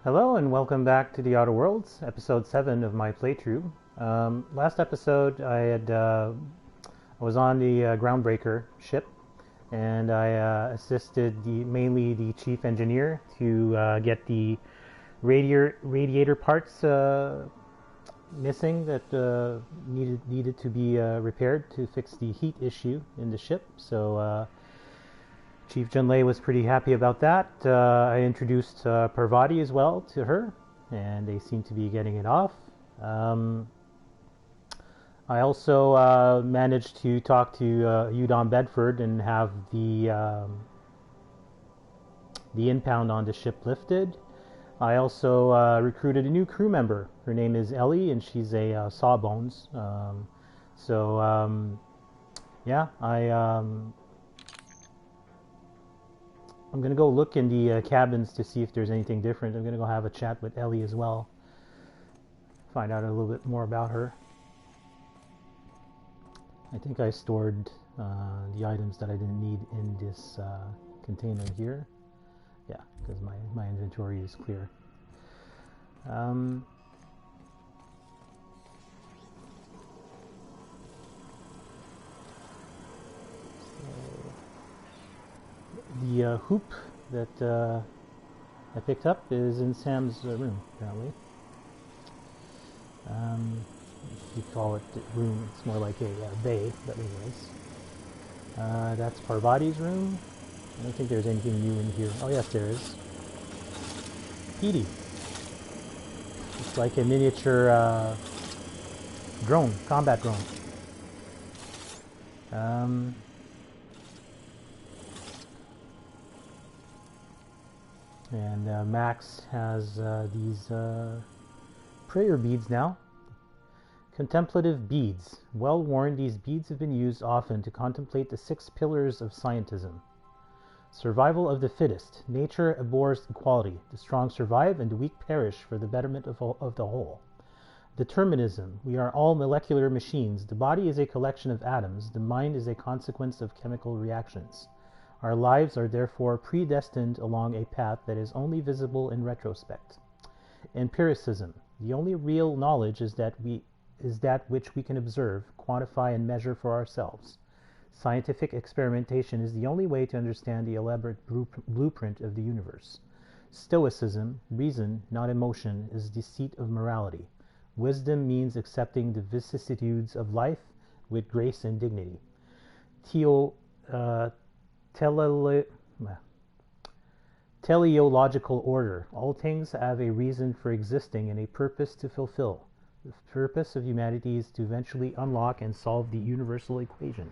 Hello and welcome back to the Outer Worlds, episode 7 of my playthrough. Last episode I was on the Groundbreaker ship and I assisted mainly the chief engineer to get the radiator parts missing that needed to be repaired to fix the heat issue in the ship. So Chief Junlei was pretty happy about that. I introduced Parvati as well to her, and they seem to be getting it off. I also managed to talk to Udon Bedford and have the impound on the ship lifted. I also recruited a new crew member. Her name is Ellie, and she's a Sawbones. Yeah, I'm going to go look in the cabins to see if there's anything different. I'm going to go have a chat with Ellie as well. Find out a little bit more about her. I think I stored the items that I didn't need in this container here. Yeah, because my inventory is clear. The hoop that I picked up is in Sam's room, apparently. If you call it room, it's more like a bay, but anyways. That's Parvati's room. I don't think there's anything new in here. Oh yes, there is. Edie. It's like a miniature drone, combat drone. And Max has these prayer beads now. Contemplative beads. Well worn, these beads have been used often to contemplate the 6 pillars of scientism. Survival of the fittest. Nature abhors equality. The strong survive and the weak perish for the betterment of the whole. Determinism. We are all molecular machines. The body is a collection of atoms. The mind is a consequence of chemical reactions. Our lives are therefore predestined along a path that is only visible in retrospect. Empiricism. The only real knowledge is that which we can observe, quantify, and measure for ourselves. Scientific experimentation is the only way to understand the elaborate blueprint of the universe. Stoicism, reason, not emotion, is the seat of morality. Wisdom means accepting the vicissitudes of life with grace and dignity. Teleological order. All things have a reason for existing and a purpose to fulfill. The purpose of humanity is to eventually unlock and solve the universal equation.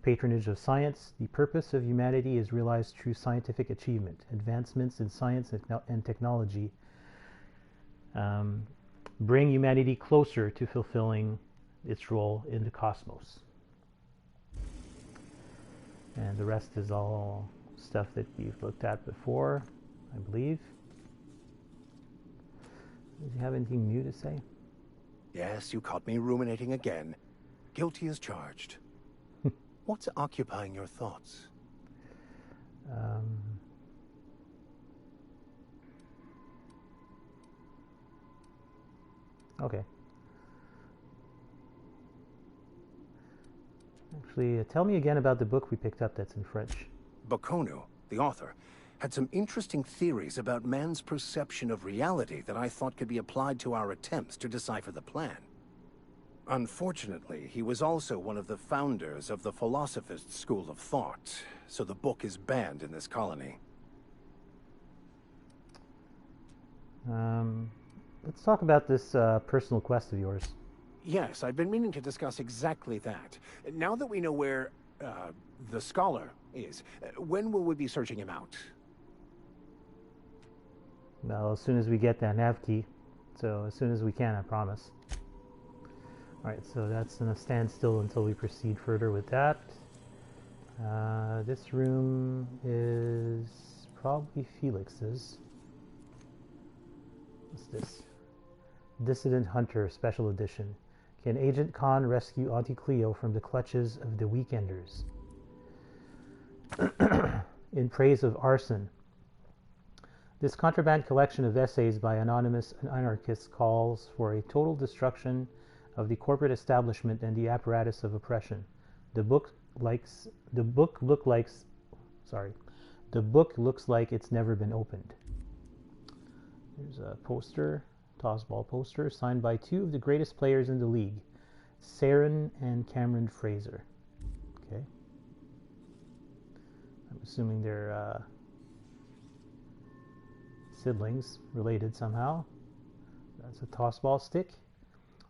Patronage of science. The purpose of humanity is realized through scientific achievement. Advancements in science and technology bring humanity closer to fulfilling its role in the cosmos. And the rest is all stuff that we've looked at before, I believe. Does he have anything new to say? Yes, you caught me ruminating again. Guilty as charged. What's occupying your thoughts? Okay. Actually, tell me again about the book we picked up that's in French. Bocconu, the author, had some interesting theories about man's perception of reality that I thought could be applied to our attempts to decipher the plan. Unfortunately, he was also one of the founders of the Philosophist school of thought, so the book is banned in this colony. Let's talk about this personal quest of yours. Yes, I've been meaning to discuss exactly that. Now that we know where, the scholar is, when will we be searching him out? Well, as soon as we get that nav key. So as soon as we can, I promise. Alright, so that's going to stand still until we proceed further with that. This room is probably Felix's. What's this? Dissident Hunter Special Edition. Can Agent Khan rescue Auntie Cleo from the clutches of the Weekenders? In praise of Orson. This contraband collection of essays by anonymous anarchists calls for a total destruction of the corporate establishment and the apparatus of oppression. The book looks like it's never been opened. There's a poster, tossball poster, signed by two of the greatest players in the league, Saren and Cameron Fraser. Okay. I'm assuming they're siblings, related somehow. That's a tossball stick.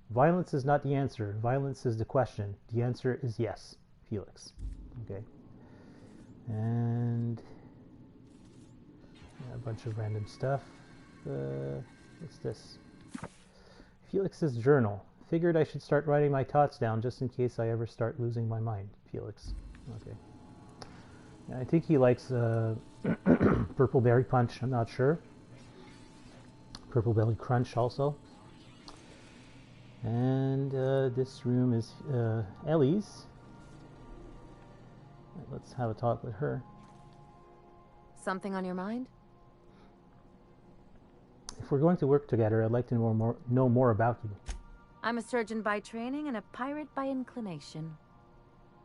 Violence is not the answer. Violence is the question. The answer is yes, Felix. Okay. And a bunch of random stuff. What's this? Felix's journal. Figured I should start writing my thoughts down just in case I ever start losing my mind. Felix. Okay. Yeah, I think he likes Purple Berry Punch. I'm not sure. Purple Belly Crunch also. And this room is Ellie's. Right, let's have a talk with her. Something on your mind? If we're going to work together, I'd like to know more about you. I'm a surgeon by training and a pirate by inclination.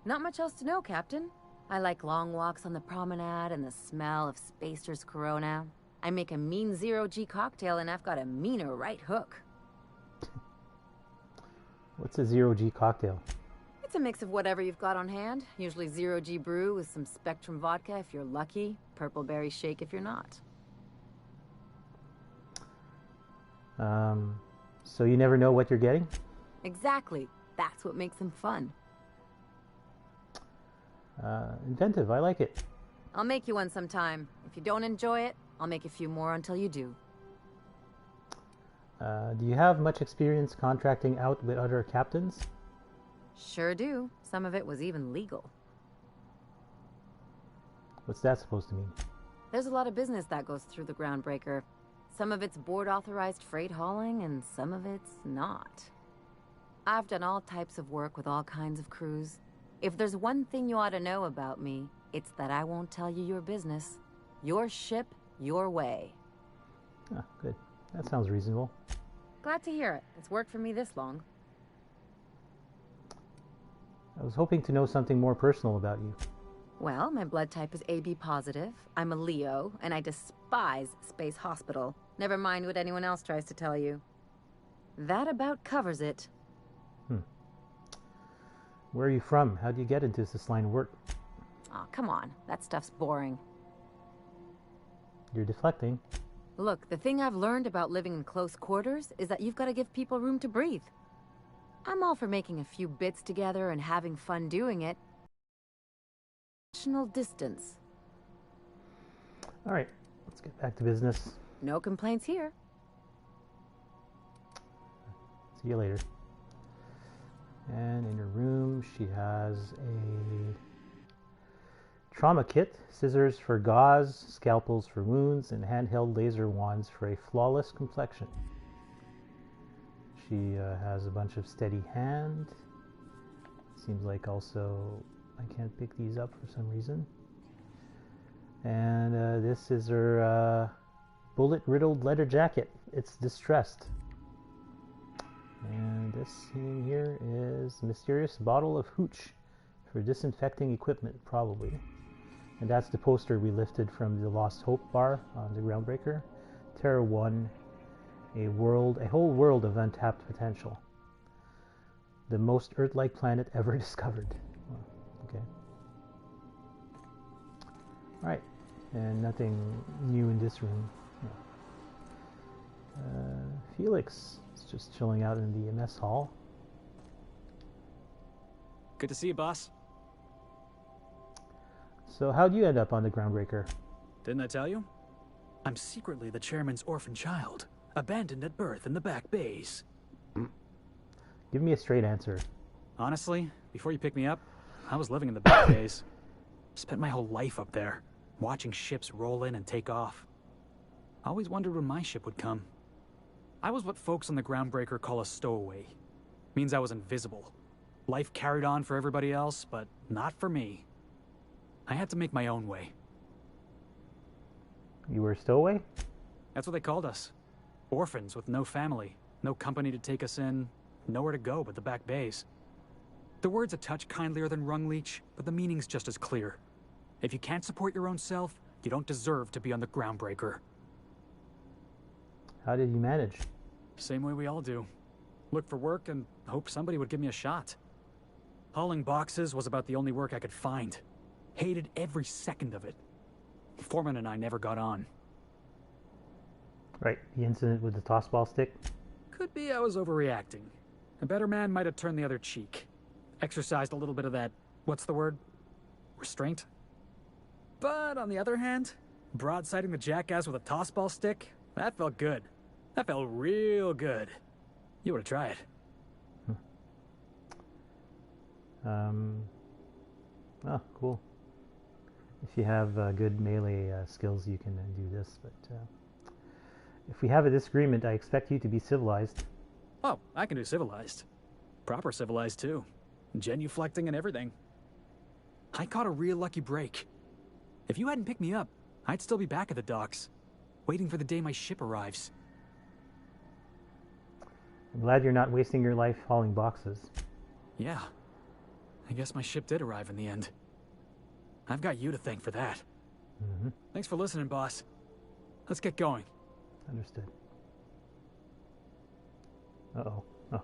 Not much else to know, Captain. I like long walks on the promenade and the smell of Spacer's Corona. I make a mean zero-G cocktail and I've got a meaner right hook. What's a zero-G cocktail? It's a mix of whatever you've got on hand. Usually zero-G brew with some Spectrum vodka if you're lucky, purple berry shake if you're not. So you never know what you're getting? Exactly. That's what makes them fun. Inventive, I like it. I'll make you one sometime. If you don't enjoy it, I'll make a few more until you do. Do you have much experience contracting out with other captains? Sure do. Some of it was even legal. What's that supposed to mean? There's a lot of business that goes through the Groundbreaker. Some of it's board-authorized freight hauling, and some of it's not. I've done all types of work with all kinds of crews. If there's one thing you ought to know about me, it's that I won't tell you your business. Your ship, your way. Ah, good. That sounds reasonable. Glad to hear it. It's worked for me this long. I was hoping to know something more personal about you. Well, my blood type is AB positive. I'm a Leo, and I despise Space Hospital. Never mind what anyone else tries to tell you. That about covers it. Where are you from? How do you get into this line of work? Aw, come on. That stuff's boring. You're deflecting. Look, the thing I've learned about living in close quarters is that you've got to give people room to breathe. I'm all for making a few bits together and having fun doing it. National distance. All right, let's get back to business. No complaints here. See you later. And in her room, she has a trauma kit, scissors for gauze, scalpels for wounds, and handheld laser wands for a flawless complexion. She has a bunch of steady hand. Seems like also I can't pick these up for some reason. And this is her bullet-riddled leather jacket. It's distressed. And this thing here is a mysterious bottle of hooch for disinfecting equipment, probably. And that's the poster we lifted from the Lost Hope bar on the Groundbreaker. Terra 1, a whole world of untapped potential. The most Earth-like planet ever discovered. Well, okay. Alright, and nothing new in this room. Felix is just chilling out in the mess hall. Good to see you, boss. So how'd you end up on the Groundbreaker? Didn't I tell you? I'm secretly the chairman's orphan child, abandoned at birth in the back bays. Give me a straight answer. Honestly, before you picked me up, I was living in the back bays. Spent my whole life up there, watching ships roll in and take off. I always wondered when my ship would come. I was what folks on the Groundbreaker call a stowaway. Means I was invisible. Life carried on for everybody else, but not for me. I had to make my own way. You were a stowaway? That's what they called us. Orphans with no family, no company to take us in, nowhere to go but the back bays. The word's a touch kindlier than rung leech, but the meaning's just as clear. If you can't support your own self, you don't deserve to be on the groundbreaker. How did you manage? Same way we all do. Look for work and hope somebody would give me a shot. Hauling boxes was about the only work I could find. Hated every second of it. Foreman and I never got on. Right, the incident with the tossball stick? Could be I was overreacting. A better man might have turned the other cheek. Exercised a little bit of that, what's the word? Restraint? But on the other hand, broadsiding the jackass with a tossball stick, that felt good. That felt real good. You ought to try it. Oh, cool. If you have good melee skills, you can do this, but if we have a disagreement, I expect you to be civilized. Oh, I can do civilized. Proper civilized, too. Genuflecting and everything. I caught a real lucky break. If you hadn't picked me up, I'd still be back at the docks, waiting for the day my ship arrives. I'm glad you're not wasting your life hauling boxes. Yeah. I guess my ship did arrive in the end. I've got you to thank for that. Mm-hmm. Thanks for listening, boss. Let's get going. Understood. Uh-oh. Oh.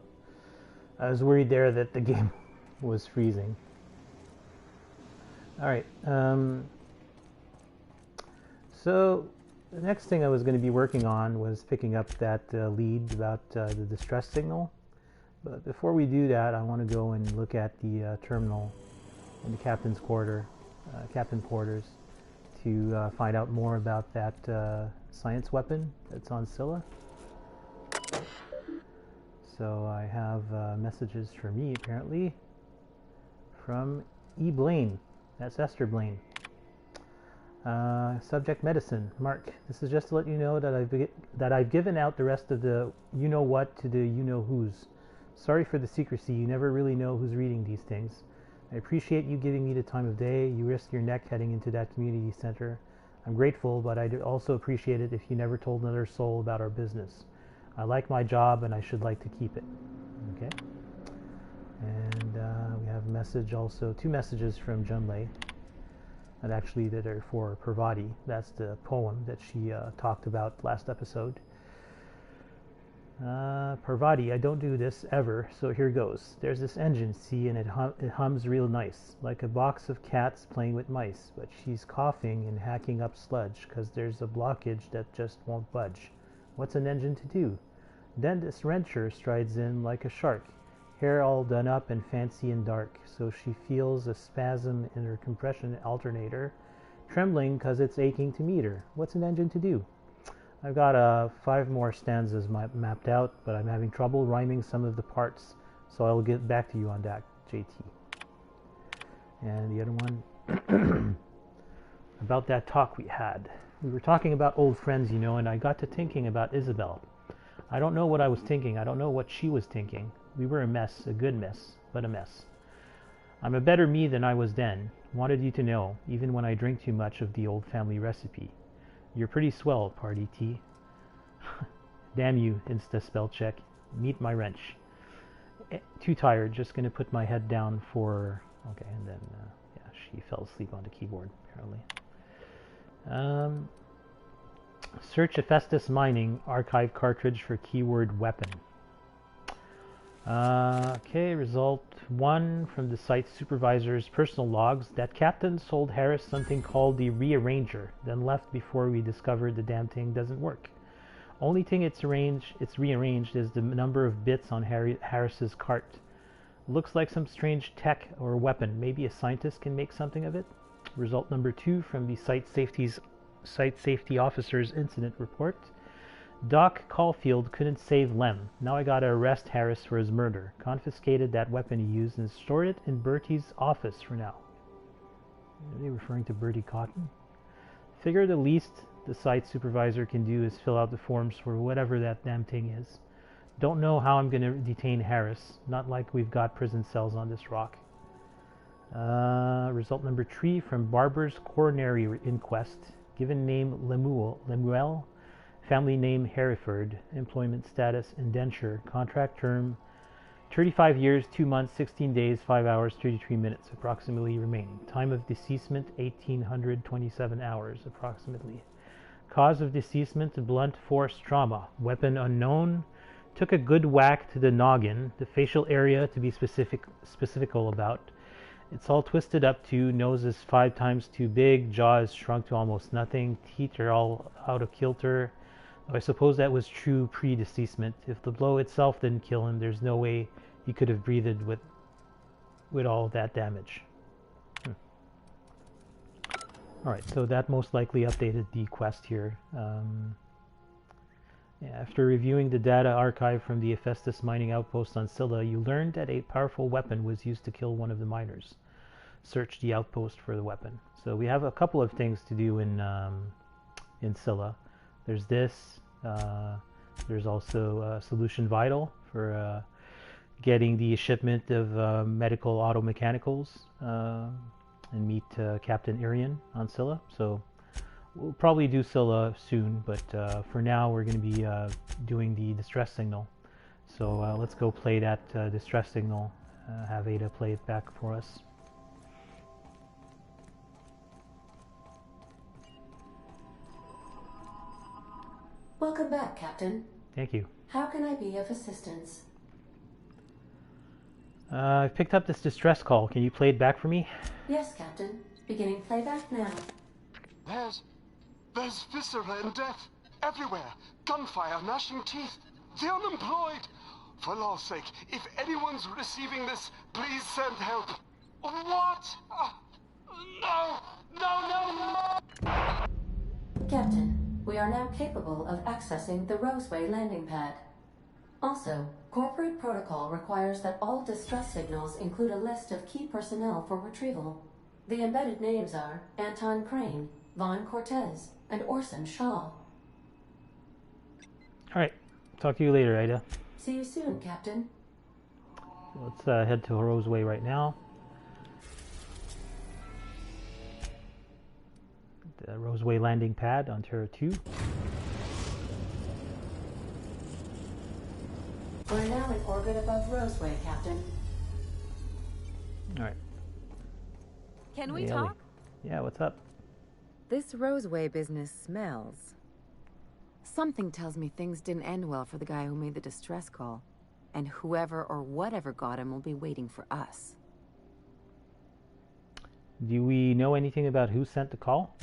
I was worried there that the game was freezing. Alright. So, the next thing I was going to be working on was picking up that lead about the distress signal. But before we do that, I want to go and look at the terminal in the captain's quarters to find out more about that science weapon that's on Scylla. So I have messages for me, apparently, from E. Blaine. That's Esther Blaine. Subject medicine. Mark, this is just to let you know that I've given out the rest of the you-know-what to the you-know-who's. Sorry for the secrecy. You never really know who's reading these things. I appreciate you giving me the time of day. You risk your neck heading into that community center. I'm grateful, but I'd also appreciate it if you never told another soul about our business. I like my job, and I should like to keep it. Okay? And we have a message also, 2 messages from Junlei. And actually that are for Parvati. That's the poem that she talked about last episode. Parvati, I don't do this ever, so here goes. There's this engine, see, and it hums real nice, like a box of cats playing with mice, but she's coughing and hacking up sludge, 'cause there's a blockage that just won't budge. What's an engine to do? Then this wrencher strides in like a shark, hair all done up and fancy and dark, so she feels a spasm in her compression alternator, trembling 'cause it's aching to meet her. What's an engine to do? I've got 5 more stanzas mapped out, but I'm having trouble rhyming some of the parts, so I'll get back to you on that, JT. And the other one, about that talk we had. We were talking about old friends, you know, and I got to thinking about Isabel. I don't know what I was thinking. I don't know what she was thinking. We were a mess, a good mess, but a mess. I'm a better me than I was then. Wanted you to know, even when I drink too much of the old family recipe. You're pretty swell, Party T. Damn you, Insta spell check. Meet my wrench. Too tired, just gonna put my head down for... Okay, and then, yeah, she fell asleep on the keyboard, apparently. Search Hephaestus Mining, archive cartridge for keyword weapon. Okay, result 1 from the site supervisor's personal logs. That captain sold Harris something called the Rearranger, then left before we discovered the damn thing doesn't work. Only thing it's rearranged is the number of bits on Harris's cart. Looks like some strange tech or weapon. Maybe a scientist can make something of it. Result number 2 from the site safety officer's incident report. Doc Caulfield couldn't save Lem. Now I gotta arrest Harris for his murder. Confiscated that weapon he used and stored it in Bertie's office for now. Are they referring to Bertie Cotton? Figure the least the site supervisor can do is fill out the forms for whatever that damn thing is. Don't know how I'm gonna detain Harris. Not like we've got prison cells on this rock. Result number 3 from Barber's coronary inquest. Given name Lemuel family name Hereford, employment status indenture, contract term 35 years, 2 months, 16 days, 5 hours, 33 minutes approximately remaining. Time of deceasement 1827 hours approximately. Cause of deceasement blunt force trauma. Weapon unknown. Took a good whack to the noggin. The facial area to be specifical about. It's all twisted up too. Nose is 5 times too big. Jaw is shrunk to almost nothing. Teeth are all out of kilter. I suppose that was true pre-deceasement. If the blow itself didn't kill him, there's no way he could have breathed with all that damage. Alright, so that most likely updated the quest here. After reviewing the data archive from the Hephaestus mining outpost on Scylla, you learned that a powerful weapon was used to kill one of the miners. Search the outpost for the weapon. So we have a couple of things to do in Scylla. There's this. There's also Solution Vital for getting the shipment of medical auto mechanicals and meet Captain Irian on Scylla. So we'll probably do Scylla soon, but for now we're going to be doing the distress signal. So let's go play that distress signal. Have Ada play it back for us. Welcome back, Captain. Thank you. How can I be of assistance? I've picked up this distress call. Can you play it back for me? Yes, Captain. Beginning playback now. There's viscera and death everywhere. Gunfire, gnashing teeth. The unemployed. For law's sake, if anyone's receiving this, please send help. What? No! Captain, we are now capable of accessing the Roseway landing pad. Also, corporate protocol requires that all distress signals include a list of key personnel for retrieval. The embedded names are Anton Crane, Vaughn Cortes, and Orson Shaw. Alright, talk to you later, Ada. See you soon, Captain. Let's head to Roseway right now. The Roseway landing pad on Terra 2. We're now in orbit above Roseway, Captain. Alright. Can we Hey, talk? Ellie. Yeah, what's up? This Roseway business smells. Something tells me things didn't end well for the guy who made the distress call. And whoever or whatever got him will be waiting for us. Do we know anything about who sent the call?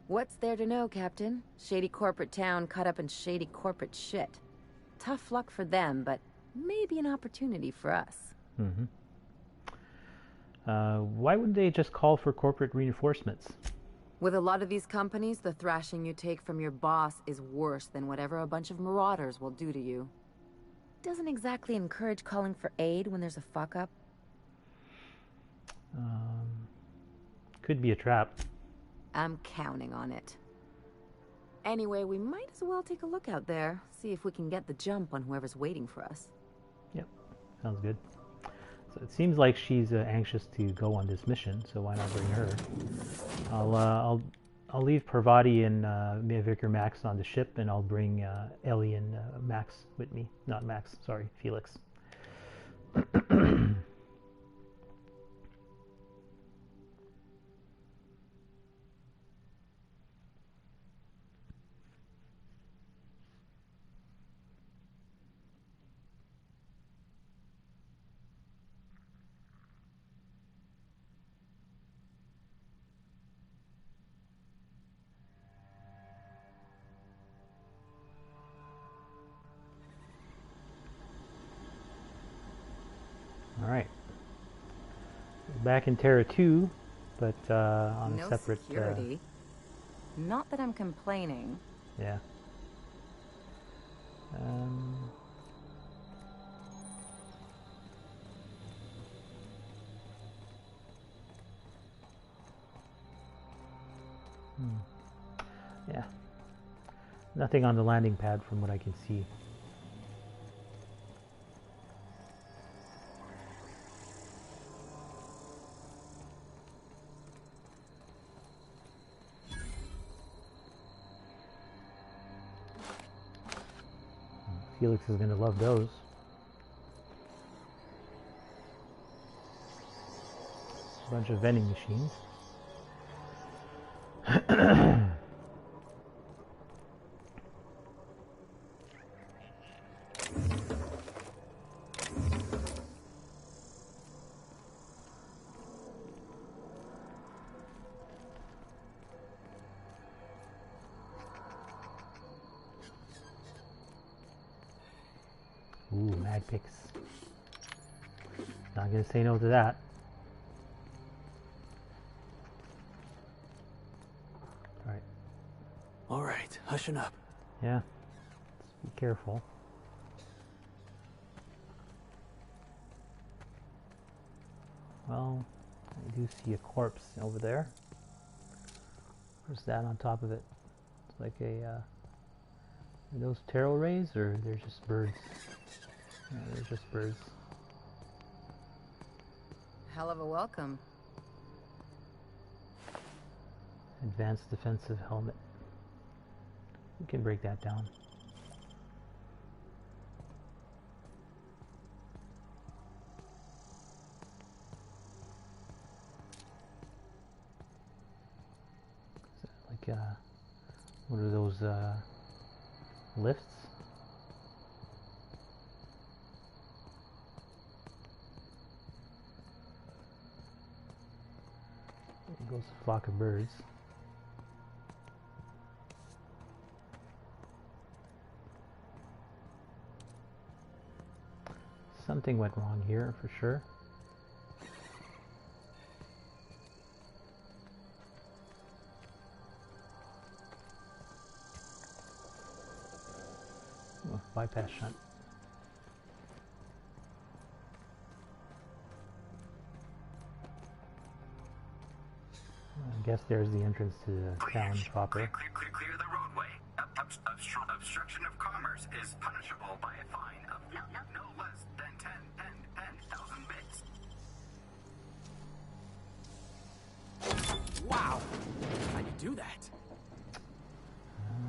What's there to know, Captain? Shady corporate town caught up in shady corporate shit. Tough luck for them, but maybe an opportunity for us. Mm-hmm. Why wouldn't they just call for corporate reinforcements? With a lot of these companies, the thrashing you take from your boss is worse than whatever a bunch of marauders will do to you. Doesn't exactly encourage calling for aid when there's a fuck-up. Could be a trap. I'm counting on it. Anyway, we might as well take a look out there, see if we can get the jump on whoever's waiting for us. Yep, sounds good. So it seems like she's anxious to go on this mission, so why not bring her? I'll leave Parvati and Vicar Max on the ship, and I'll bring Ellie and Max with me. Not Max, sorry, Felix. Alright. Back in Terra 2, but on a separate... security. Not that I'm complaining. Yeah. Yeah. Nothing on the landing pad from what I can see. Felix is going to love those. A bunch of vending machines. Ooh, mag picks. Not gonna say no to that. Alright. Alright, hushing up. Yeah. Let's be careful. Well, I do see a corpse over there. Where's that on top of it? It's like a, are those taro rays or they're just birds? Yeah, they're just birds. Hell of a welcome. Advanced defensive helmet. We can break that down. Is that like what are those lifts? There goes a flock of birds. Something went wrong here for sure. Oh, bypass shunt. I guess there's the entrance to the town proper. Clear the roadway. Obstruction of commerce is punishable by a fine of no less than 10,000 bits. Wow! How'd you do that?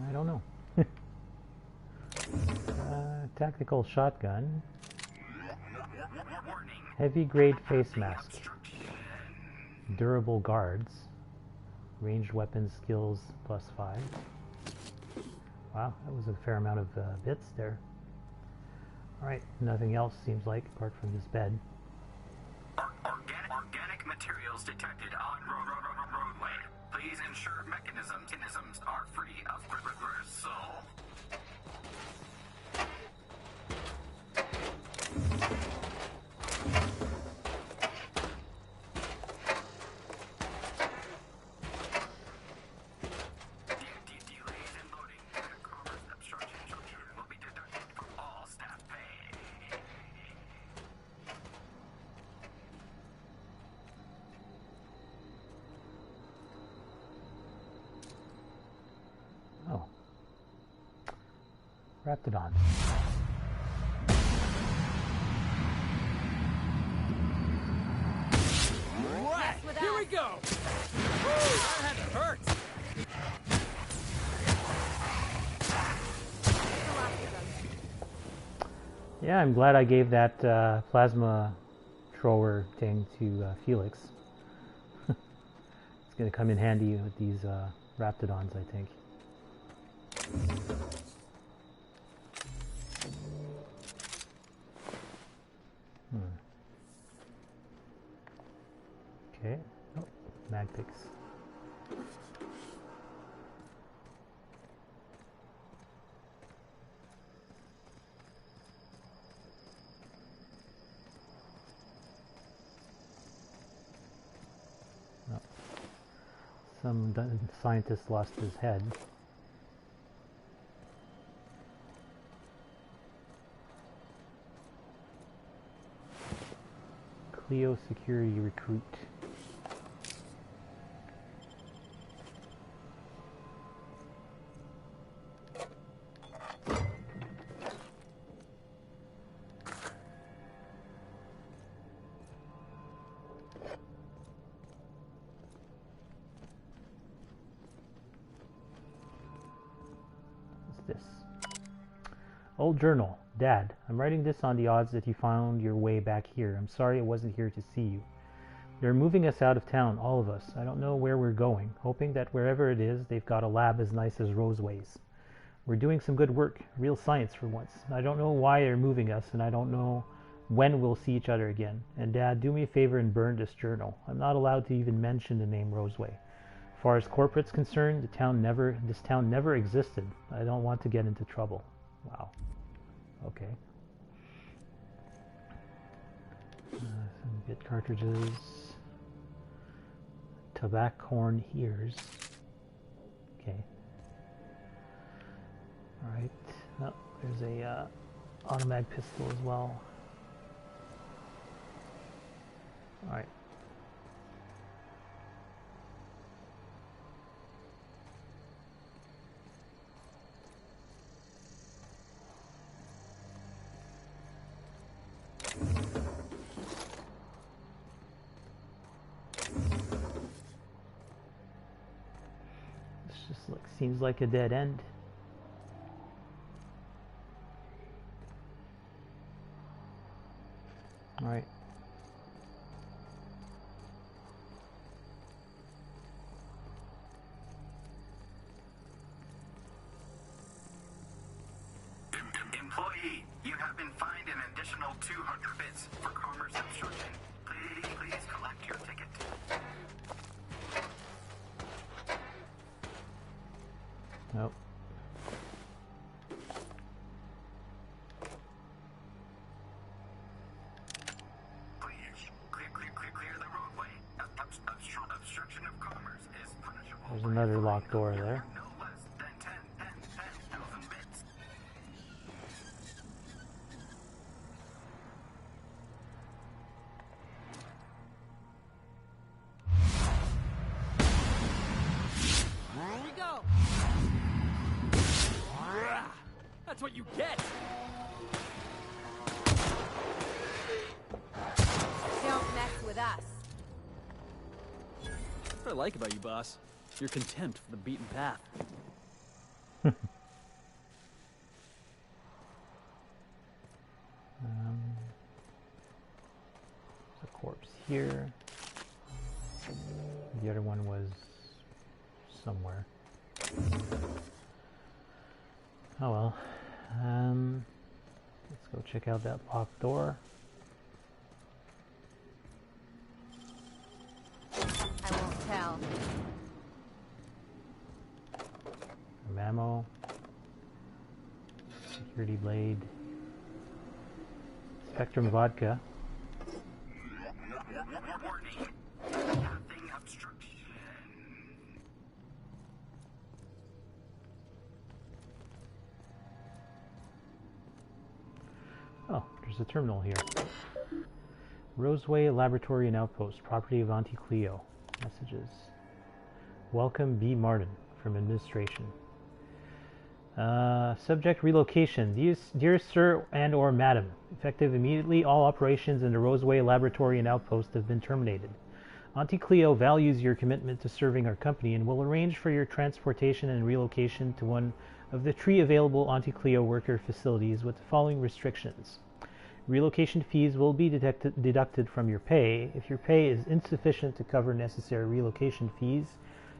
I don't know. Tactical shotgun. Warning. Heavy grade face mask. Durable guards. Ranged weapons skills +5. Wow, that was a fair amount of bits there. Alright, nothing else seems like apart from this bed. Organic materials detected on roadway. Please ensure mechanisms are free of reversal. Delays in loading commerce obstruction will be deducted from all staff pay. Oh. Raptidons. Right, here we go! Woo, that had to hurt! Yeah, I'm glad I gave that plasma thrower thing to Felix. It's going to come in handy with these raptidons, I think. Okay. Oh, mag picks. Oh. Some scientist lost his head. Cleo security recruit. What's this? Old journal. Dad, I'm writing this on the odds that you found your way back here. I'm sorry I wasn't here to see you. They're moving us out of town, all of us. I don't know where we're going, hoping that wherever it is, they've got a lab as nice as Roseway's. We're doing some good work, real science for once. I don't know why they're moving us, and I don't know when we'll see each other again. And Dad, do me a favor and burn this journal. I'm not allowed to even mention the name Roseway. As far as corporate's concerned, this town never existed. I don't want to get into trouble. Wow. Okay. Some bit cartridges. Tobaccorn ears. Okay. Alright. Oh, there's a automatic pistol as well. Alright. This just seems like a dead end. All right. Employee, you have been fined an additional 200 bits for commerce obstruction. Please collect your ticket. Nope. Clear the roadway. Obstruction of commerce is punishable. There's another locked door there. No less than 10,000 bits. Here we go. That's what you get. Don't mess with us. That's what I like about you, boss. Your contempt for the beaten path. There's a corpse here. The other one was somewhere. Oh well. Let's go check out that locked door. I won't tell. Some ammo. Security blade. Spectrum vodka. Warning. Nothing obstruction. Oh, there's a terminal here. Roseway Laboratory and Outpost, property of Auntie Cleo. Messages. Welcome, B. Martin, from administration. Subject relocation. Dear Sir and or Madam, effective immediately, all operations in the Roseway Laboratory and Outpost have been terminated. Auntie Cleo values your commitment to serving our company and will arrange for your transportation and relocation to one of the 3 available Auntie Cleo worker facilities with the following restrictions. Relocation fees will be deducted from your pay. If your pay is insufficient to cover necessary relocation fees,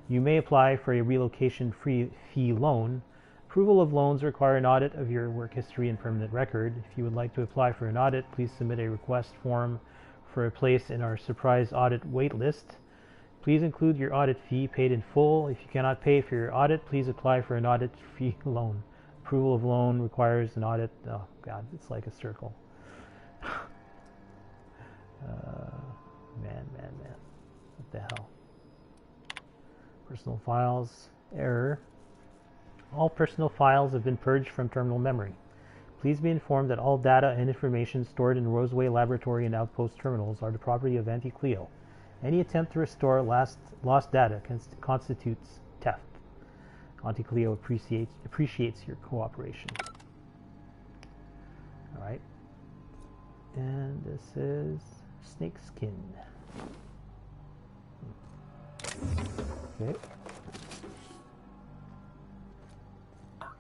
you may apply for a relocation fee loan. Approval of loans require an audit of your work history and permanent record. If you would like to apply for an audit, please submit a request form for a place in our surprise audit wait list. Please include your audit fee paid in full. If you cannot pay for your audit, please apply for an audit fee loan. Approval of loan requires an audit. Oh God, it's like a circle. Man. What the hell? Personal files. Error. All personal files have been purged from terminal memory. Please be informed that all data and information stored in Roseway Laboratory and Outpost terminals are the property of Auntie Cleo. Any attempt to restore lost data constitutes theft. Auntie Cleo appreciates your cooperation. All right. And this is snake skin. Okay.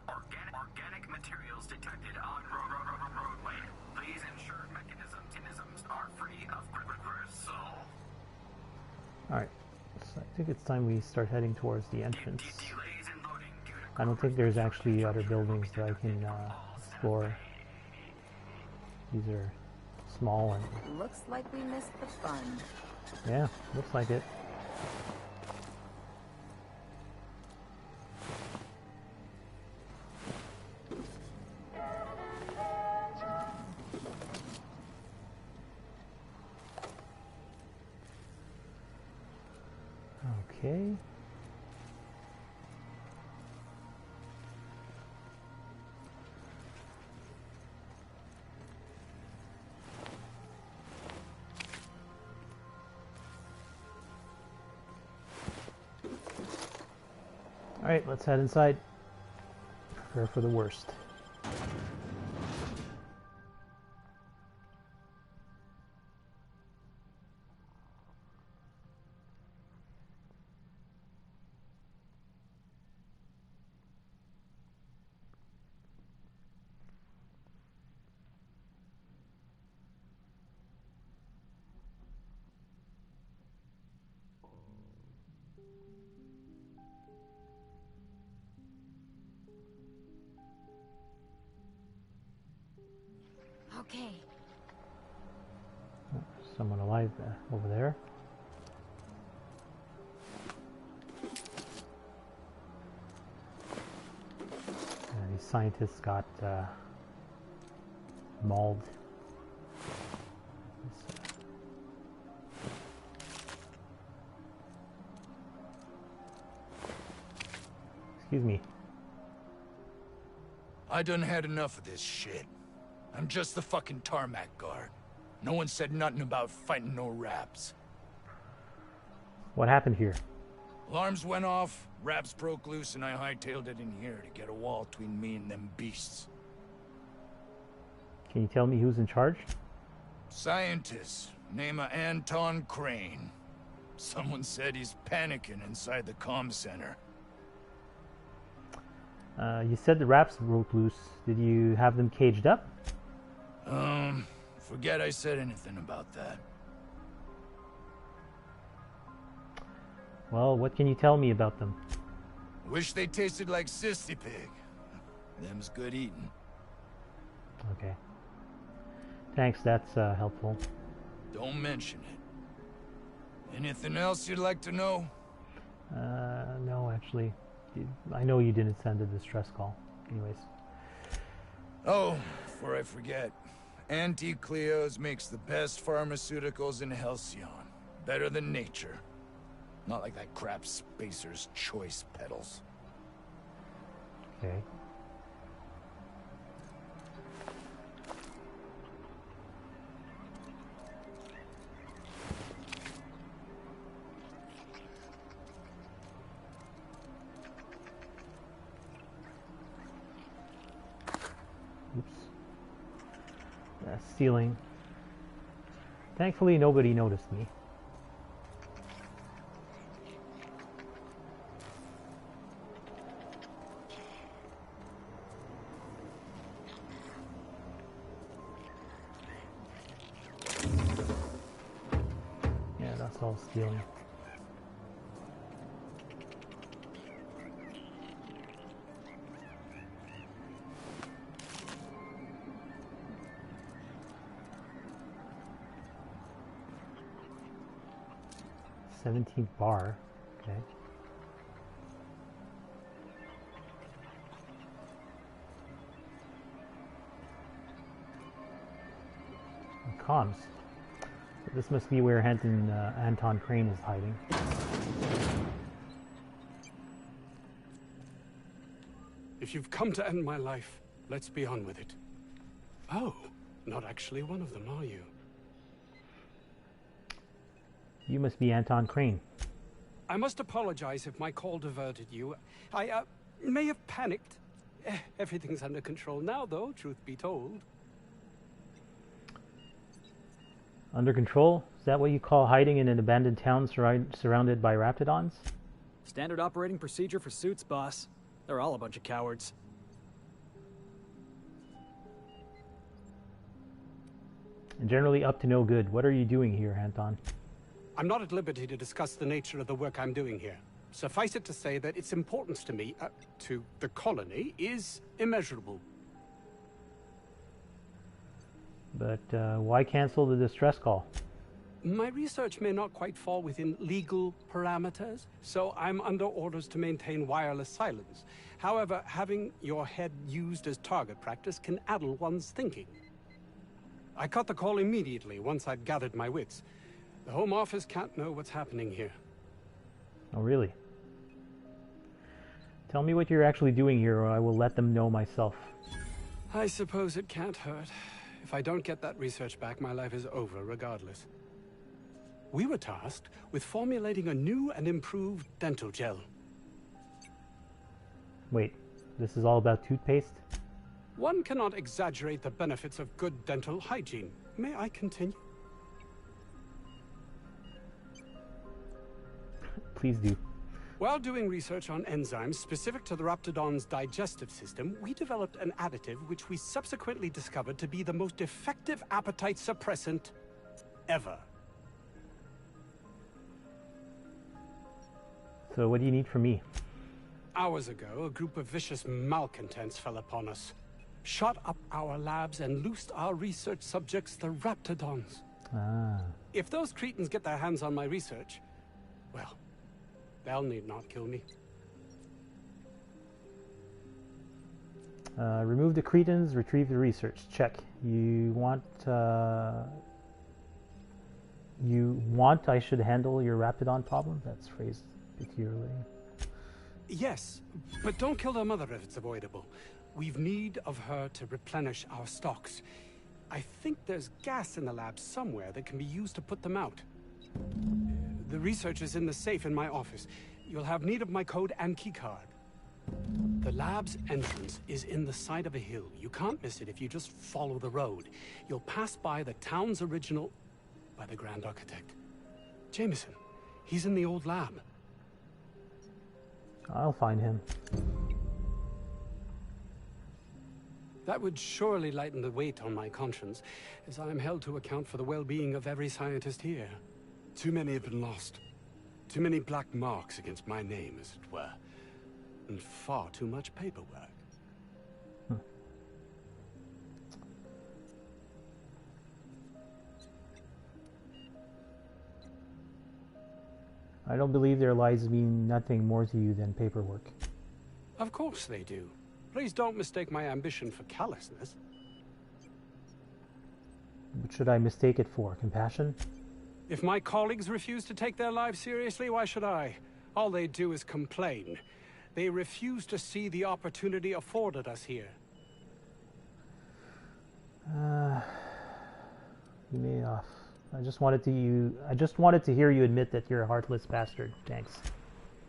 Organic materials detected on roadway. Please ensure mechanisms are free of crystal. Alright, so I think it's time we start heading towards the entrance. Delays in loading due to I don't think there's actually other buildings that I can explore. These are small and... Looks like we missed the fun. Yeah, looks like it. Okay. Alright, let's head inside. Prepare for the worst. Okay. Someone alive over there. These scientists got mauled. Excuse me. I done had enough of this shit. I'm just the fucking tarmac guard. No one said nothing about fighting no raps. What happened here? Alarms went off, raps broke loose, and I hightailed it in here to get a wall between me and them beasts. Can you tell me who's in charge? Scientist, name of Anton Crane. Someone said he's panicking inside the comm center. You said the raps broke loose. Did you have them caged up? Forget I said anything about that. Well, what can you tell me about them? Wish they tasted like Sissy Pig. Them's good eating. Okay. Thanks, that's helpful. Don't mention it. Anything else you'd like to know? No, actually. I know you didn't send a distress call. Anyways. Oh, before I forget. Auntie Cleo's makes the best pharmaceuticals in Halcyon. Better than nature. Not like that crap Spacer's Choice pedals. Okay. Oops. Stealing. Thankfully, nobody noticed me. Yeah, that's all stealing. '17th bar, okay. And comms. So this must be where Anton Crane is hiding. If you've come to end my life, let's be on with it. Oh, not actually one of them, are you? You must be Anton Crane. I must apologize if my call diverted you. I may have panicked. Everything's under control now, though, truth be told. Under control? Is that what you call hiding in an abandoned town surrounded by raptidons? Standard operating procedure for suits, boss. They're all a bunch of cowards. and generally up to no good. What are you doing here, Anton? I'm not at liberty to discuss the nature of the work I'm doing here. Suffice it to say that its importance to me, to the colony, is immeasurable. But why cancel the distress call? My research may not quite fall within legal parameters, so I'm under orders to maintain wireless silence. However, having your head used as target practice can addle one's thinking. I cut the call immediately once I'd gathered my wits. The Home Office can't know what's happening here. Oh, really? Tell me what you're actually doing here, or I will let them know myself. I suppose it can't hurt. If I don't get that research back, my life is over regardless. We were tasked with formulating a new and improved dental gel. Wait, this is all about toothpaste? One cannot exaggerate the benefits of good dental hygiene. May I continue? Please do. While doing research on enzymes specific to the raptidons' digestive system, we developed an additive which we subsequently discovered to be the most effective appetite suppressant ever. So what do you need from me? Hours ago, a group of vicious malcontents fell upon us, shot up our labs and loosed our research subjects, the raptidons. Ah. If those cretins get their hands on my research, well, they'll need not kill me. Remove the cretins, retrieve the research. Check. You want I should handle your raptidon problem? That's phrased peculiarly. Yes, but don't kill their mother if it's avoidable. We've need of her to replenish our stocks. I think there's gas in the lab somewhere that can be used to put them out. The research is in the safe in my office. You'll have need of my code and keycard. The lab's entrance is in the side of a hill. You can't miss it if you just follow the road. You'll pass by the town's original... by the Grand Architect. Jameson. He's in the old lab. I'll find him. That would surely lighten the weight on my conscience, as I am held to account for the well-being of every scientist here. Too many have been lost. Too many black marks against my name, as it were. And far too much paperwork. I don't believe their lives mean nothing more to you than paperwork. Of course they do. Please don't mistake my ambition for callousness. What should I mistake it for? Compassion? If my colleagues refuse to take their lives seriously, why should I? All they do is complain. They refuse to see the opportunity afforded us here. You may off. I just wanted to hear you admit that you're a heartless bastard. Thanks.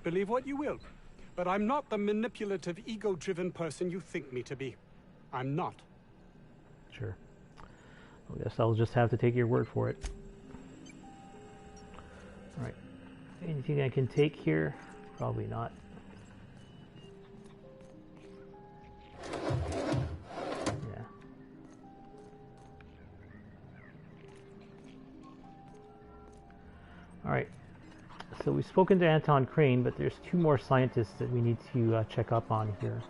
Believe what you will, but I'm not the manipulative, ego-driven person you think me to be. I'm not. Sure. I guess I'll just have to take your word for it. Alright. Anything I can take here? Probably not. Yeah. Alright. So we've spoken to Anton Crane, but there's two more scientists that we need to check up on here.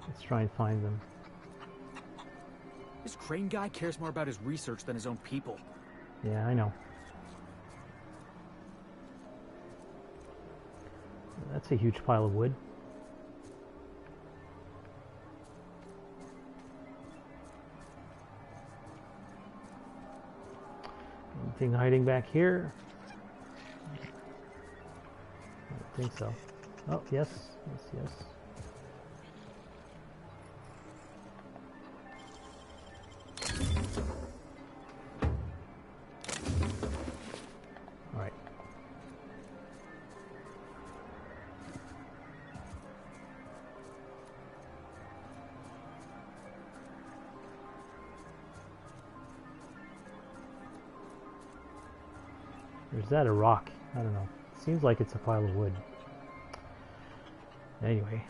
Let's try and find them. This Crane guy cares more about his research than his own people. Yeah, I know. That's a huge pile of wood. Anything hiding back here? I don't think so. Oh, yes, yes, yes. All right. Or is that a rock? I don't know. Seems like it's a pile of wood. Anyway.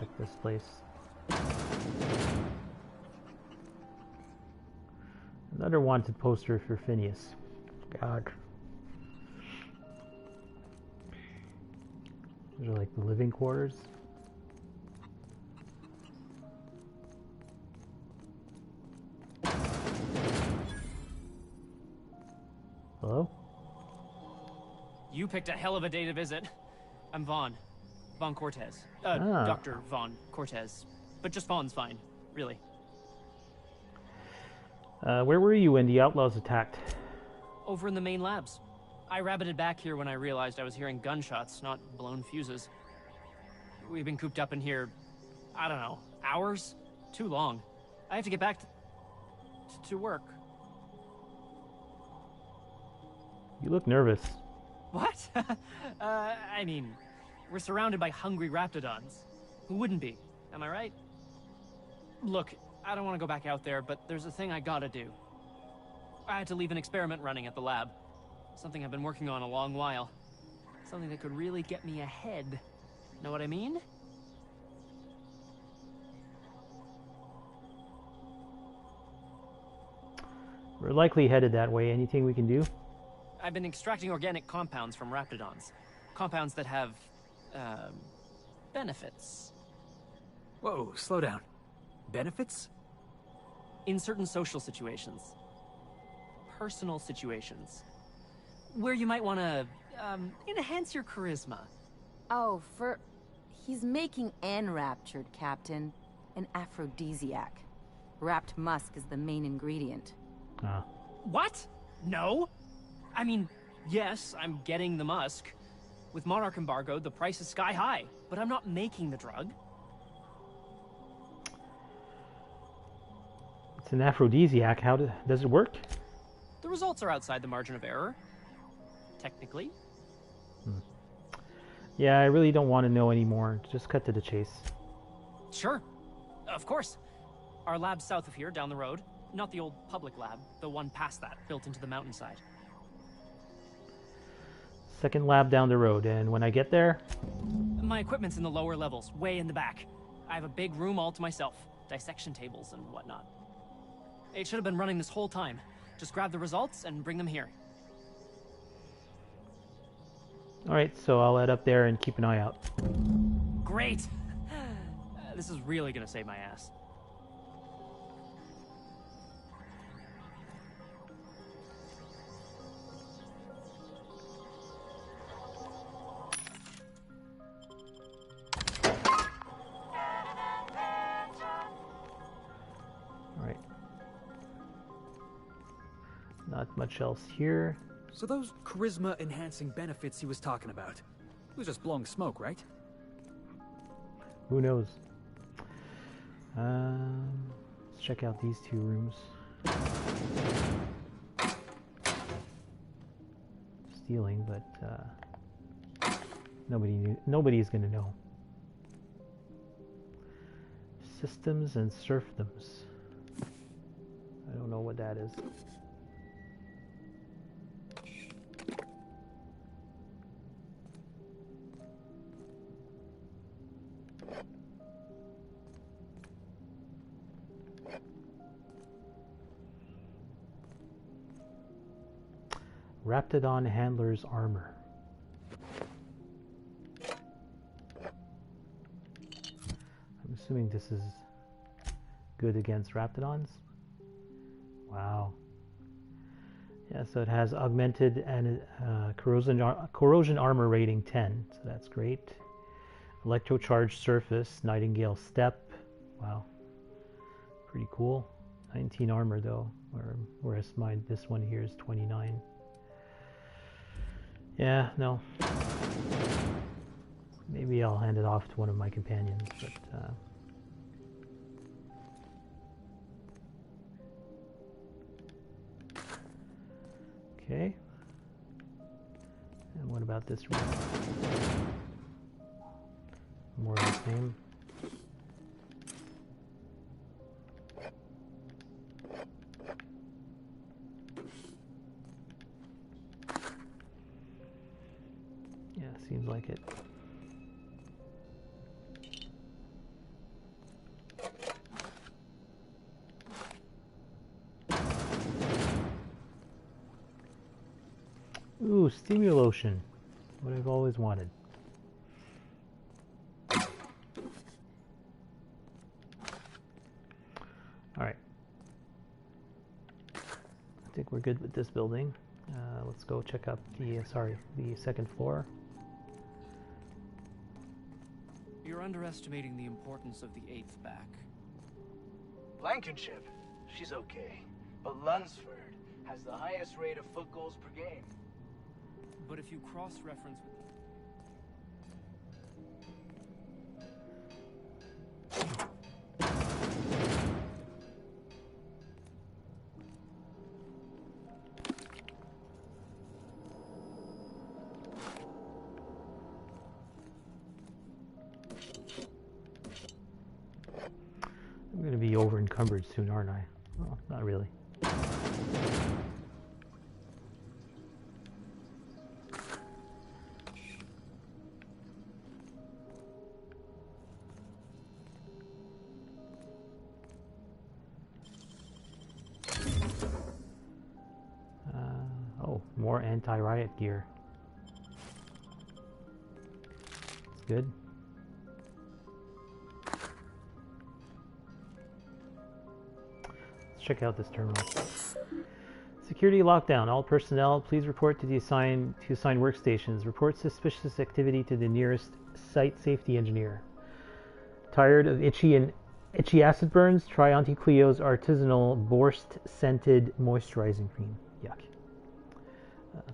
check this place. Another wanted poster for Phineas. God. These are like the living quarters. Hello? You picked a hell of a day to visit. I'm Vaughn. Vaughn Cortes. Dr. Vaughn Cortes. But just Vaughn's fine, really. Where were you when the outlaws attacked? Over in the main labs. I rabbited back here when I realized I was hearing gunshots, not blown fuses. We've been cooped up in here, I don't know, hours? Too long. I have to get back to work. You look nervous. What? I mean, we're surrounded by hungry raptidons. Who wouldn't be? Am I right? Look, I don't want to go back out there, but there's a thing I gotta do. I had to leave an experiment running at the lab. Something I've been working on a long while. Something that could really get me ahead. Know what I mean? We're likely headed that way. Anything we can do? I've been extracting organic compounds from raptidons. Compounds that have, benefits. Whoa, slow down. Benefits? In certain social situations. Personal situations. Where you might want to, enhance your charisma. Oh, he's making enraptured, Captain. An aphrodisiac. Wrapped musk is the main ingredient. Ah. What? No? I mean, yes, I'm getting the musk. With Monarch embargoed, the price is sky high, but I'm not making the drug. It's an aphrodisiac. How does it work? The results are outside the margin of error. Technically. Yeah, I really don't want to know anymore. Just cut to the chase. Sure. Of course. Our lab's south of here, down the road. Not the old public lab, the one past that, built into the mountainside. Second lab down the road, and when I get there... My equipment's in the lower levels, way in the back. I have a big room all to myself. Dissection tables and whatnot. It should have been running this whole time. Just grab the results and bring them here. Alright, so I'll head up there and keep an eye out. Great! This is really gonna save my ass. Alright. Not much else here. So those charisma-enhancing benefits he was talking about, it was just blowing smoke, right? Who knows? Let's check out these two rooms. Stealing, but nobody's gonna know. Systems and serfdoms. I don't know what that is. Raptidon Handler's Armor. I'm assuming this is good against Raptidons. Wow. Yeah, so it has augmented and corrosion armor rating 10, so that's great. Electrocharged surface, Nightingale step. Wow. Pretty cool. 19 armor though, whereas this one here is 29. Yeah, no. Maybe I'll hand it off to one of my companions, but okay. And what about this room? More of the same. Yeah, seems like it. Ooh, Stimulotion. What I've always wanted. Alright. I think we're good with this building. Let's go check out the, the second floor. You're underestimating the importance of the 8th back. Blankenship, she's okay. But Lunsford has the highest rate of foot goals per game. But if you cross-reference with... I'm going to be over encumbered soon, aren't I? Well, not really. Oh, more anti-riot gear. That's good. Check out this terminal. Security lockdown. All personnel, please report to the assigned workstations. Report suspicious activity to the nearest site safety engineer. Tired of itchy acid burns? Try Auntie Cleo's artisanal borscht scented moisturizing cream. Yuck.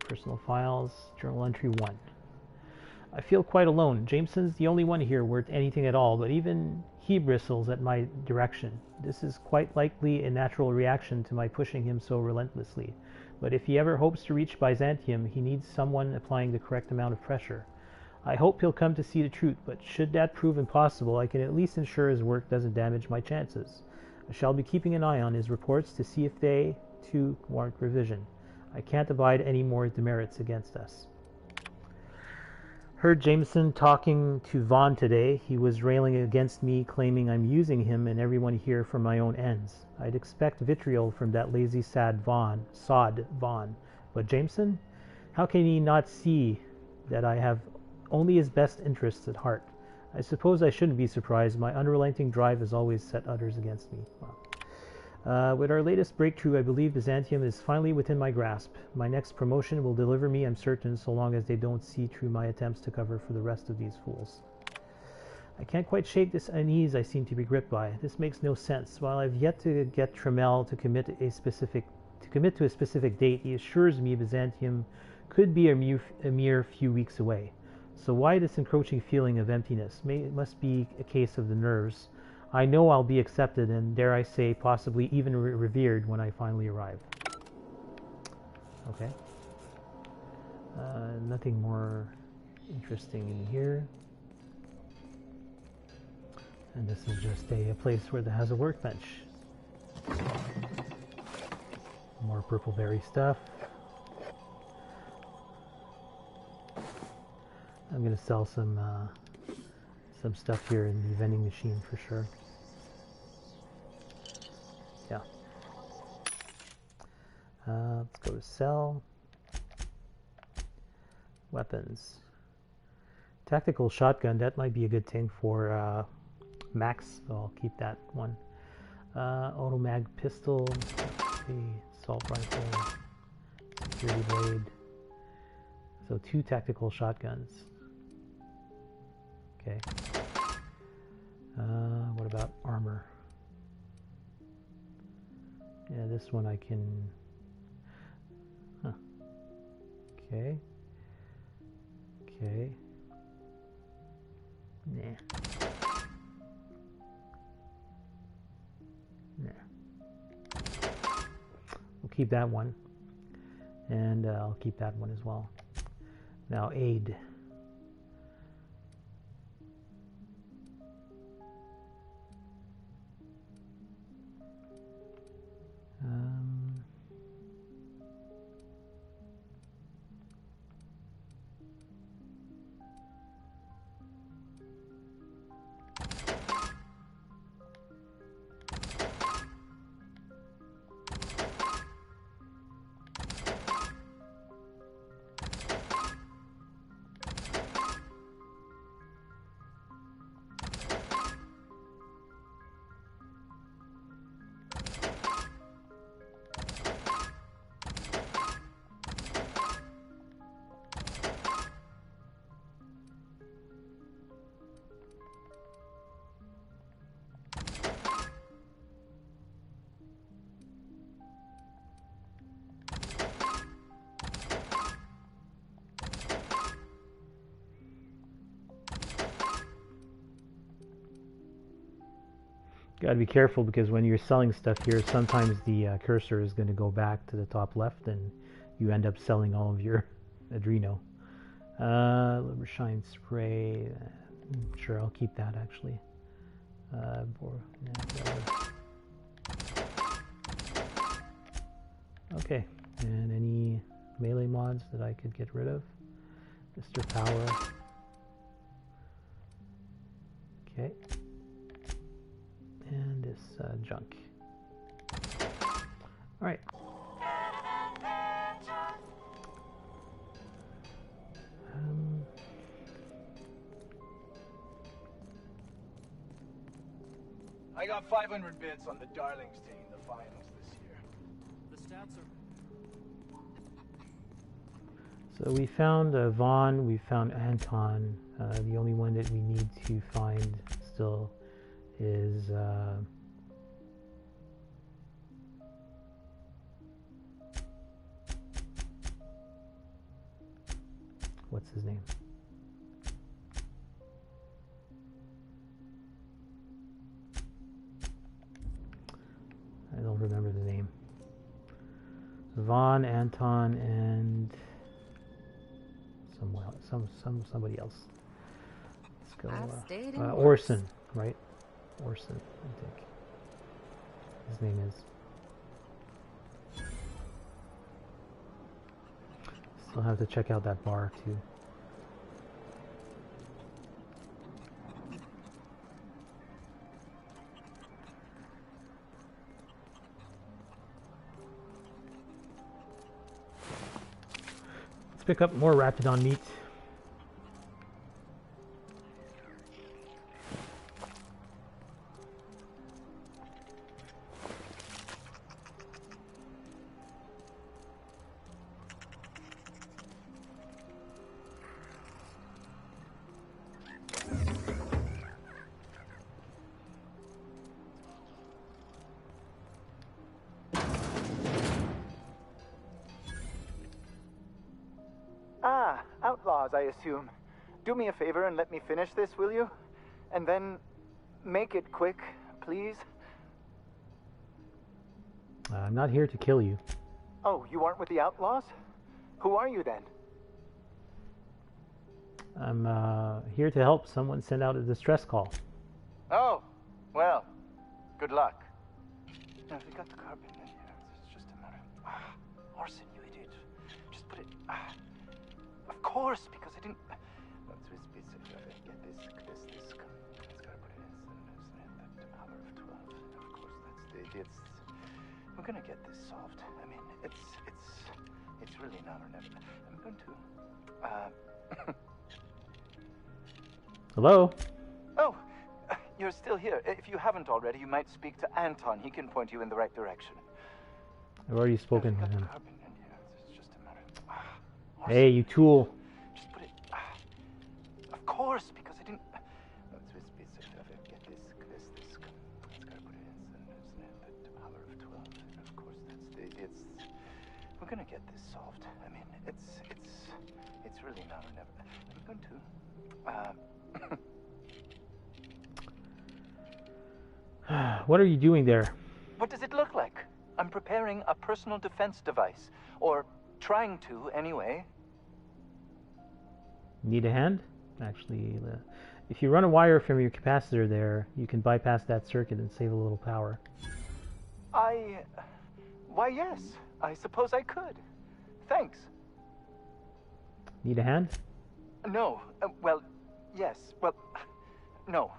Personal files. Journal entry 1. I feel quite alone. Jameson's the only one here worth anything at all, but even he bristles at my direction. This is quite likely a natural reaction to my pushing him so relentlessly. But if he ever hopes to reach Byzantium, he needs someone applying the correct amount of pressure. I hope he'll come to see the truth, but should that prove impossible, I can at least ensure his work doesn't damage my chances. I shall be keeping an eye on his reports to see if they, too, warrant revision. I can't abide any more demerits against us. Heard Jameson talking to Vaughn today. He was railing against me, claiming I'm using him and everyone here for my own ends. I'd expect vitriol from that lazy, sod Vaughn. But Jameson? How can he not see that I have only his best interests at heart? I suppose I shouldn't be surprised. My unrelenting drive has always set others against me. Wow. With our latest breakthrough, I believe Byzantium is finally within my grasp. My next promotion will deliver me, I'm certain, so long as they don't see through my attempts to cover for the rest of these fools. I can't quite shake this unease I seem to be gripped by. This makes no sense. While I've yet to get Trammell to commit to a specific date, he assures me Byzantium could be a mere few weeks away. So why this encroaching feeling of emptiness? It must be a case of the nerves. I know I'll be accepted and, dare I say, possibly even revered when I finally arrive. Okay. Nothing more interesting in here. And this is just a place where it has a workbench. More purple berry stuff. I'm going to sell some stuff here in the vending machine for sure. Yeah. Let's go to sell. Weapons. Tactical shotgun, that might be a good thing for Max, so I'll keep that one. Automag pistol, assault rifle, security blade. So 2 tactical shotguns. Okay. What about armor? Yeah, this one I can... Huh. Okay. Okay. Nah. Nah. We'll keep that one. And I'll keep that one as well. Now, aid. Gotta be careful because when you're selling stuff here, sometimes the cursor is going to go back to the top left and you end up selling all of your Adreno. Liver shine spray. Sure, I'll keep that actually. Okay, and any melee mods that I could get rid of? Mr. Power. Okay. And this junk. Alright. I got 500 bits on the Darlings team, the finals this year. The stats are... So we found Vaughn, we found Anton. The only one that we need to find still is what's his name? I don't remember the name. Vaughn, Anton, and somebody else. Let's go. Orson, right? Orson, I think his name is. Still have to check out that bar too. Let's pick up more raptidon meat. Outlaws, I assume. Do me a favor and let me finish this, will you? And then make it quick, please. I'm not here to kill you. Oh, you aren't with the Outlaws? Who are you then? I'm here to help someone send out a distress call. Oh, well, good luck. Now, if we got the carbon in here, it's just a matter of... Orson, you idiot. Just put it... Of course, because I didn't... Get this. Let's gotta put it in. The power of 12. Of course, that's the... We're gonna get this solved. I mean, it's really now or never. I'm going to... Hello? Oh, you're still here. If you haven't already, you might speak to Anton. He can point you in the right direction. I've already spoken with him. It's just a matter of... Hey, you tool. Just put it... Of course, because I didn't... Get this. Let's gotta put it in. The power of 12. Of course, that's the... We're gonna get this solved. I mean, it's really now or never. I'm going to... What are you doing there? What does it look like? I'm preparing a personal defense device. Or trying to, anyway. Need a hand? Actually, if you run a wire from your capacitor there, you can bypass that circuit and save a little power. Why, yes. I suppose I could. Thanks. Need a hand? No. Well, yes. Well, no.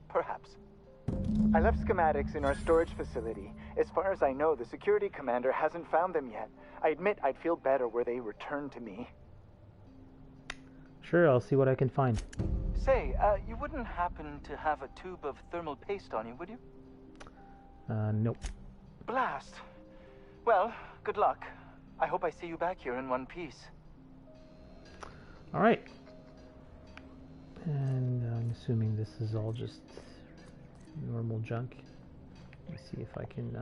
Perhaps. I left schematics in our storage facility. As far as I know, the security commander hasn't found them yet. I admit I'd feel better were they returned to me. Sure, I'll see what I can find. Say, you wouldn't happen to have a tube of thermal paste on you, would you? Nope. Blast. Well, good luck. I hope I see you back here in one piece. Alright. And I'm assuming this is all just normal junk. Let me see if I can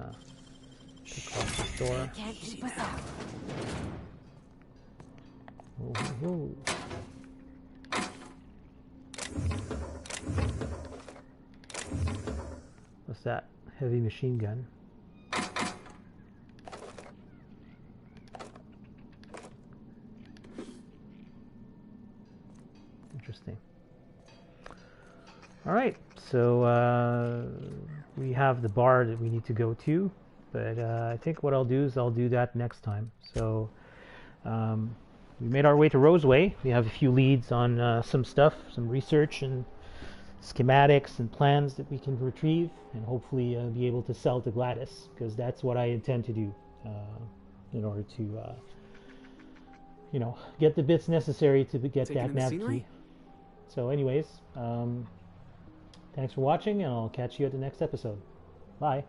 pick off this door. Can't keep us out. Whoa. that? Heavy machine gun. Interesting. All right, so we have the bar that we need to go to, but I think what I'll do is I'll do that next time. So we made our way to Roseway. We have a few leads on some stuff, some research and schematics and plans that we can retrieve, and hopefully be able to sell to Gladys, because that's what I intend to do in order to, you know, get the bits necessary to get that nav key. So anyways, thanks for watching, and I'll catch you at the next episode. Bye.